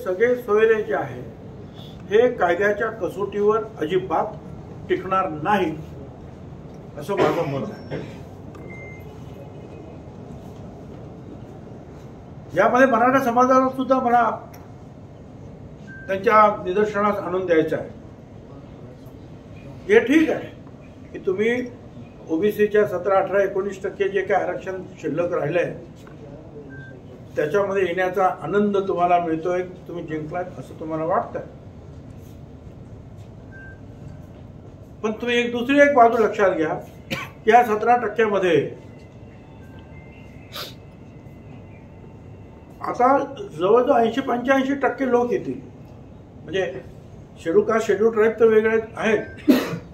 सगळे सोयरे जे आहे हे कायद्याच्या कसोटीवर अजिबात टिकणार नाही असं माझं मत आहे. यामध्ये मराठा समाजाला सुद्धा मला त्यांच्या निदर्शनास आणून द्यायचं आहे. हे ठीक आहे की तुम्ही ओबीसीच्या 17, 18, 19% जे काही आरक्षण शिल्लक राहिलंय त्याच्यामध्ये येण्याचा आनंद तुम्हाला मिळतोय, तुम्ही जिंकलाय असं तुम्हाला वाटतंय. पण तुम्ही दुसरी एक बाजू लक्षात घ्या की या 17% मध्ये आता जवळजवळ 80-85% लोक येतील. म्हणजे शेड्यूल कास्ट शेड्यूल ट्राईब तर वेगळे आहेत,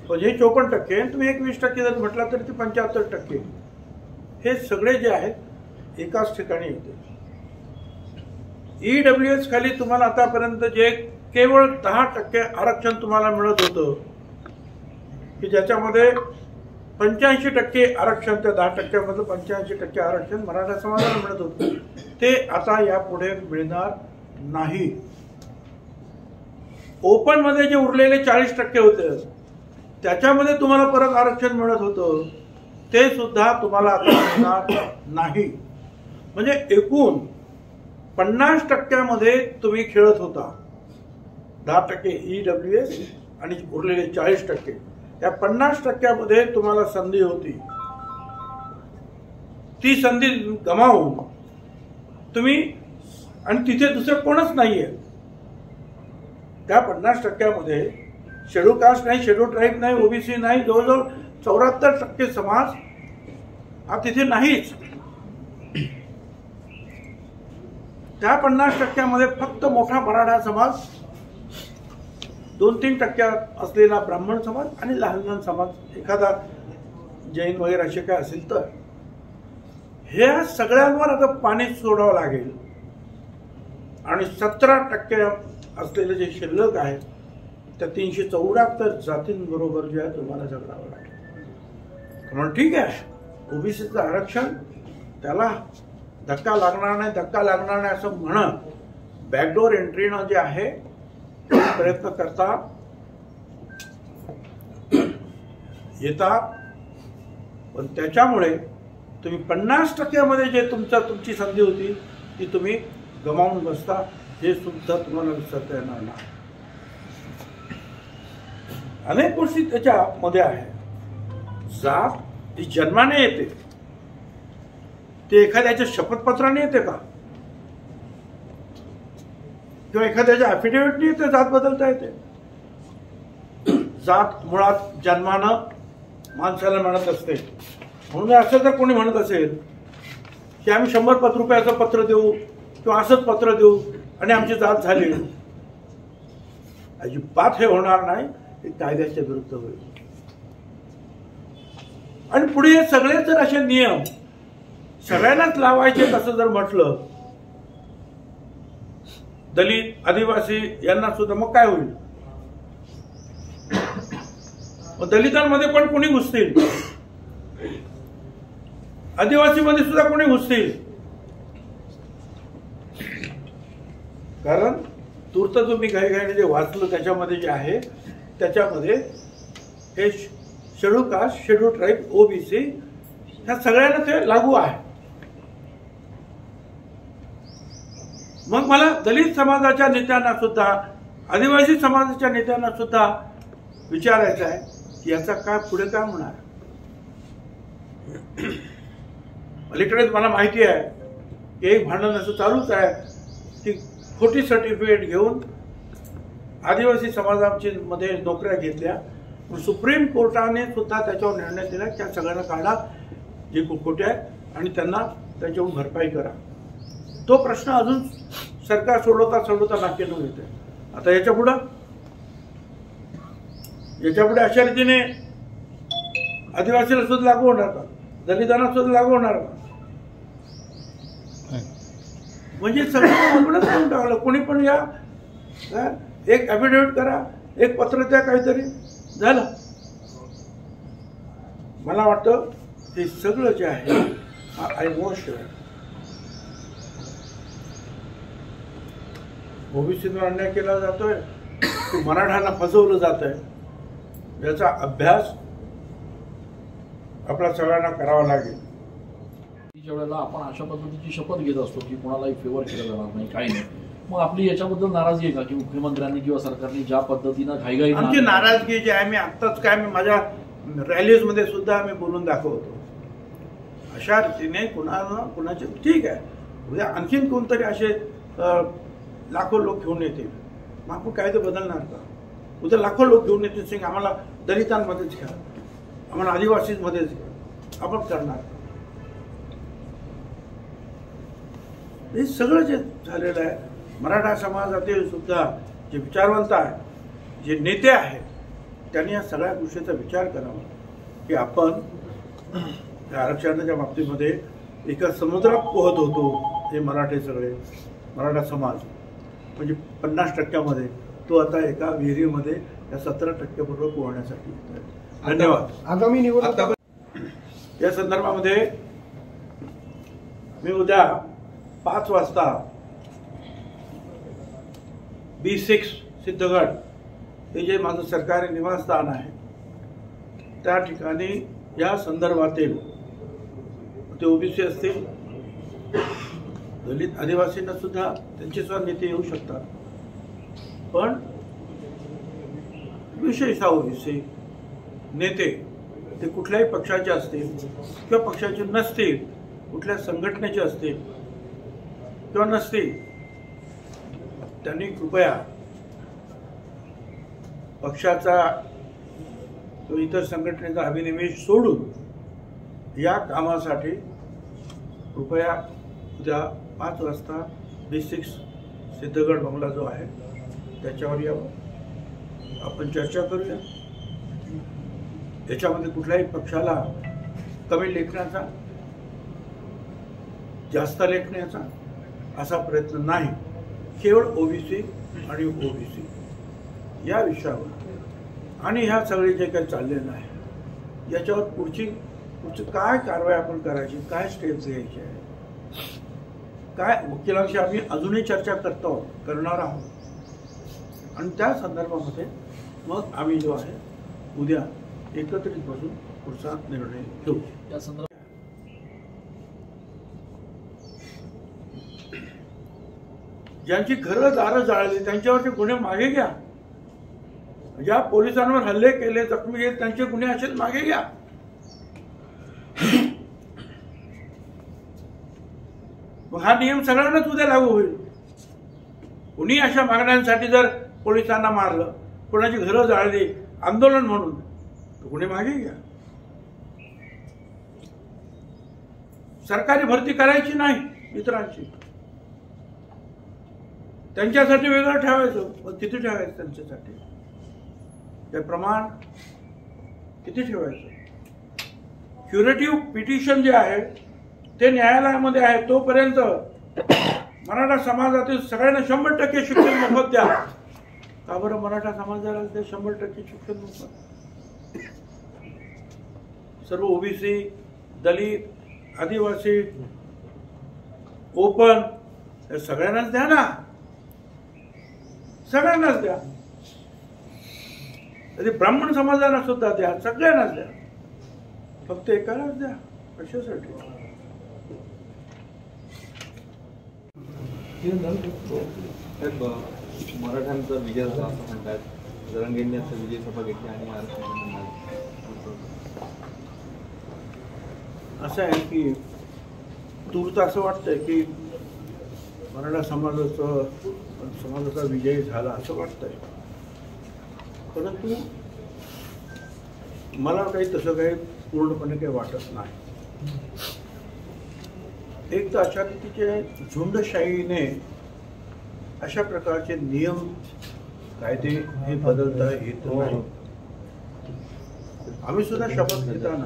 पण हे 54%, तुम्ही 20% जर म्हटलं तर ते 75%. हे सगळे जे आहेत एकाच ठिकाणी येते. EWS खाली तुम्हाला आतापर्यंत जे केवळ 10% आरक्षण तुम्हाला मिळत होतं की ज्याच्यामध्ये 85% आरक्षण, त्या 10% मधलं 85% आरक्षण मराठा समाजाला मिळत होतं, ते आता यापुढे मिळणार नाही. ओपन मध्ये जे उरलेले 40% होते त्याच्यामध्ये तुम्हाला परत आरक्षण मिळत होतं, ते सुद्धा तुम्हाला आता मिळणार नाही. म्हणजे एकूण 50% मध्ये तुम्ही खेळत होता. 10% EWS आणि उरलेले 40%, या 50% मध्ये तुम्हाला संधी होती. ती संधी गमावून तुम्ही, आणि तिथे दुसरं कोणच नाहीये, त्या 50% मध्ये शेड्यूल कास्ट नाही, शेड्यूल ट्राईब नाही, ओबीसी नाही, जवळजवळ 74% समाज हा तिथे नाहीच. त्या 50% मध्ये फक्त मोठा मराठा समाज, 2-3% असलेला ब्राह्मण समाज आणि लहान लहान समाज, एखादा जैन वगैरे असे काय असेल तर, ह्या सगळ्यांवर आता पाणी सोडावं लागेल. आणि 17% असलेले जे शिल्लक आहे त्या 374 जातींबरोबर जे आहे तुम्हाला झगडावं लागेल. म्हणून ठीक आहे, ओबीसीचं आरक्षण त्याला धक्का लागणार नाही असं म्हणत बॅकडोर एंट्रीनं जे आहे प्रयत्न करता येतात. पण त्याच्यामुळे तुम्ही 50% मध्ये जे तुमची संधी होती ती तुम्ही गमावून बसता, हे सुद्धा तुम्हाला विसरता येणार नाही. अनेक गोष्टी त्याच्यामध्ये आहे. जात ती जन्माने येते, ते एखाद्याच्या शपथपत्राने येते का, किंवा एखाद्याच्या ॲफिडेव्हिटने येते जात बदलता येते. जात मुळात जन्मानं माणसाला म्हणत असते. म्हणून असं जर कोणी म्हणत असेल की आम्ही 100 रुपयाचं पत्र देऊ किंवा असंच पत्र देऊ आणि आमची जात झाली, अजिबात हे होणार नाही. हे कायद्याच्या विरुद्ध होईल. आणि पुढे हे सगळे जर असे नियम सगळ्यांनाच लावायचे असं जर म्हटलं, दलित, आदिवासी यांना सुद्धा, मग काय होईल? दलितांमध्ये पण कोणी घुसतील, आदिवासीमध्ये सुद्धा कोणी घुसतील. कारण तूर्त तुम्ही घाईघाईने जे वाचलं त्याच्यामध्ये जे आहे त्याच्यामध्ये हे schedule caste, schedule tribe, OBC ह्या सगळ्यांना ते लागू आहे. मग मला दलित समाजाच्या नेत्यांना सुद्धा, आदिवासी समाजाच्या नेत्यांना सुद्धा विचारायचं आहे की याचा काय पुढे काय होणार. अलीकडेच मला माहिती आहे की एक भांडण असं चालूच आहे की खोटी सर्टिफिकेट घेऊन आदिवासी समाजाची मध्ये नोकऱ्या घेतल्या. सुप्रीम कोर्टाने सुद्धा त्याच्यावर निर्णय दिला की त्या सगळ्यांना काढा जे खोटे आहेत आणि त्यांना त्याच्यावरून भरपाई करा. तो प्रश्न अजून सरकार सोडवता नाकेनं येते. आता याच्यापुढे अशा रीतीने आदिवासीला सुद्धा लागू होणार का, दलितांना सुद्धा लागू होणार का? म्हणजे सगळं अवघडच करून टाकलं. कोणी पण या, एक ॲफिडेव्हिट करा, एक पत्र द्या, काहीतरी झालं. मला वाटतं हे सगळं जे आहे हा आयमोस्ट ओबीसीवर अन्याय केला जातोय की मराठ्यांना फसवलं जात आहे, याचा अभ्यास आपल्या सगळ्यांना करावा लागेल. ज्या वेळेला आपण अशा पद्धतीची शपथ घेत असतो की कोणालाही फेवर केला जाणार नाही, काही नाही, मग आपली याच्याबद्दल नाराजगी आहे का की मुख्यमंत्र्यांनी किंवा सरकारने ज्या पद्धतीनं घाईघाई? आमची नाराजगी जी आहे, मी आत्ताच काय मी माझ्या रॅलीजमध्ये सुद्धा मी बोलून दाखवतो. अशा रीतीने कुणाचे ठीक आहे, उद्या आणखीन कोणतरी असे लाखो लोक घेऊन येतील, मग आपण कायदे बदलणार का? उद्या लाखो लोक घेऊन येतील, सिंग आम्हाला दलितांमध्येच घ्या, आम्हाला आदिवासीमध्येच घ्या, आपण करणार. हे सगळं जे झालेलं आहे, मराठा समाजातील सुद्धा जे विचारवंत आहेत, जे नेते आहेत, त्यांनी या सगळ्या गोष्टीचा विचार करावा की आपण त्या आरक्षणाच्या बाबतीमध्ये एका समुद्रात पोहत होतो. हे मराठे सगळे मराठा समाज म्हणजे 50% तो आता एका विहिरीमध्ये या 17% बरोबर पोहण्यासाठी येत आहे. धन्यवाद. आगामी निवडणूक या संदर्भामध्ये मी उद्या 5 वाजता B6 सिद्धगड हे जे माझं सरकारी निवासस्थान आहे त्या ठिकाणी या संदर्भातील ते ओबीसी असतील, दलित आदिवासींना सुद्धा त्यांचे सुद्धा नेते येऊ शकतात, पण विशेषतः ओबीसी नेते ते कुठल्याही पक्षाचे असतील किंवा पक्षाचे नसतील, कुठल्या संघटनेचे असतील किंवा नसतील, त्यांनी कृपया पक्षाचा किंवा इतर संघटनेचा अभिनिवेश सोडून या कामासाठी कृपया उद्या 5 वाजता B6 सिद्धगड बंगला जो आहे त्याच्यावर यावं, आपण चर्चा करूया. याच्यामध्ये कुठल्याही पक्षाला कमी लेखण्याचा, जास्त लेखण्याचा असा प्रयत्न नाही. केवळ ओबीसी आणि ओबीसी या विषयावर आणि ह्या सगळे जे काही चाललेलं आहे याच्यावर पुढची काय कारवाई आपण करायची, काय स्टेप्स घ्यायचे आहे, काय वकिलांशी आम्ही अजूनही चर्चा करणार आहोत आणि त्या संदर्भामध्ये मग आम्ही जो आहे उद्या एकत्रित बसून पुढचा निर्णय घेऊ. या संदर्भात ज्यांची घरं दारं जाळली त्यांच्यावरचे गुन्हे मागे घ्या. ज्या पोलिसांवर हल्ले केले, जखमी केले, त्यांचे गुन्हे असेच मागे घ्या. मग हा नियम सगळ्यांनाच उद्या लागू होईल. कुणी अशा मागण्यांसाठी जर पोलिसांना मारलं, कोणाची घरं जाळली आंदोलन म्हणून, तर गुन्हे मागे घ्या. सरकारी भरती करायची नाही इतरांची, त्यांच्यासाठी वेगळं ठेवायचं. मग किती ठेवायचं त्यांच्यासाठी, ते प्रमाण किती ठेवायचं? क्युरेटिव्ह पिटिशन जे आहे ते न्यायालयामध्ये आहे, तोपर्यंत मराठा समाजातील सगळ्यांना 100% शिक्षण मोफत द्या. का बरं मराठा समाजाला ते 100% शिक्षण मोफत? सर्व ओबीसी, दलित, आदिवासी, ओपन हे सगळ्यांनाच द्या ना, सगळ्यांनाच द्या. ब्राह्मण समाजाला सुद्धा द्या, सगळ्यांनाच द्या, फक्त एकालाच द्या. कशासाठी? मराठ्यांचा विजय झाला असं म्हणतात, जरंगेंनी असं विजय सभा घेतली आणि असं आहे की तूर्त असं वाटतंय की मराठा समाजाचा विजय झाला असं वाटतंय, परंतु मला काही तसं काही पूर्णपणे काही वाटत नाही. एक तर अशा रीतीचे झुंडशाहीने अशा प्रकारचे नियम कायदे हे बदलता येत नाही. आम्ही सुद्धा शपथ घेताना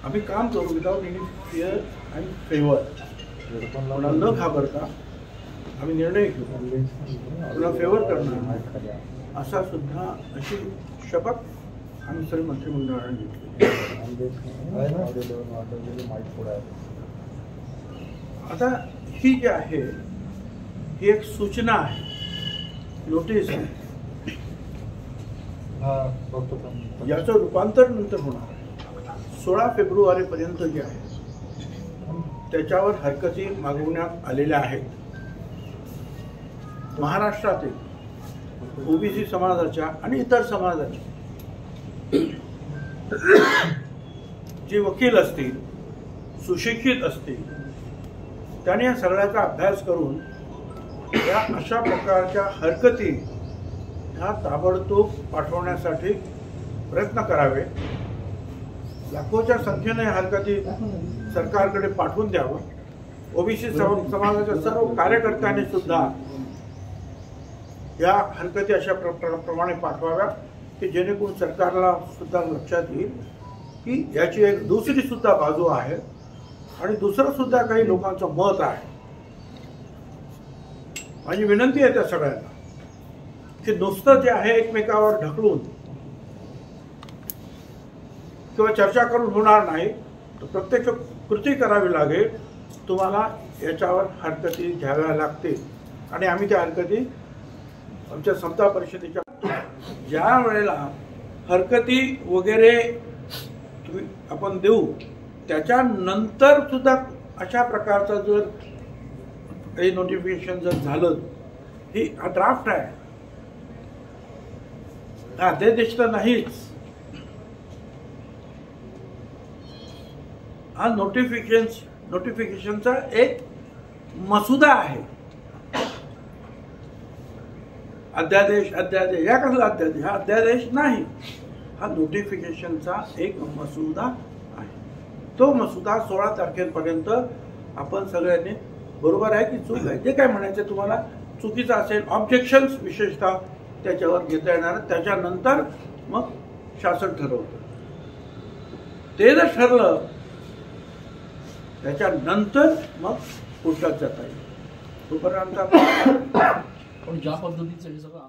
आम्ही काम करू without any fear and favour, कोणाला न घाबरता आम्ही निर्णय घेऊ, कोणाला फेवर करणार असा सुद्धा अशी शपथ आम्ही सर्व मंत्रिमंडळाने घेतली. आता ही जी आहे ही एक सूचना आहे, नोटीस आहे. याचं रूपांतर नंतर होणार. 16 फेब्रुवारीपर्यंत जे आहे त्याच्यावर हरकती मागवण्यात आलेल्या आहेत. महाराष्ट्रातील ओबीसी समाजाच्या आणि इतर समाजाच्या जे वकील असतील, सुशिक्षित असतील, त्यांनी या सगळ्याचा अभ्यास करून या अशा प्रकारच्या हरकती ह्या ताबडतोब पाठवण्यासाठी प्रयत्न करावे. लाखोच्या संख्येने हरकती सरकारकडे पाठवून द्यावं. ओबीसी समाजाच्या सर्व कार्यकर्त्यांनी सुद्धा या हरकती अशा प्रमाणे पाठवाव्या की जेणेकरून सरकारला सुद्धा लक्षात येईल की याची एक दुसरी सुद्धा बाजू आहे आणि दुसरं सुद्धा काही लोकांचं मत आहे. माझी विनंती आहे त्या सगळ्यांना की नुसतं जे आहे एकमेकावर ढकलून किंवा चर्चा करून होणार नाही, तर प्रत्यक्ष कृती करावी लागेल. तुम्हाला याच्यावर हरकती घ्याव्या लागतील आणि आम्ही त्या हरकती आमच्या समता परिषदेच्या ज्या वेळेला हरकती वगैरे आपण देऊ त्याच्यानंतर सुद्धा अशा प्रकारचं जर काही नोटिफिकेशन जर झालं, ही हा ड्राफ्ट आहे, हा अध्यादेश तर नाहीच, हा नोटिफिकेशनचा एक मसुदा आहे. अध्यादेश या कसला अध्यादेश? हा अध्यादेश नाही, हा नोटिफिकेशनचा एक मसुदा आहे. तो मसुदा 16 तारखेपर्यंत आपण सगळ्यांनी, बरोबर आहे की चूक आहे, जे काय म्हणायचं तुम्हाला चुकीचं असेल, ऑब्जेक्शन्स विशेषतः त्याच्यावर घेता येणार. त्याच्यानंतर मग शासन ठरवतं. ते जर ठरलं त्याच्यानंतर मग पुढच्यात जाता येईल. तोपर्यंत पण ज्या पद्धतीचं हे सगळं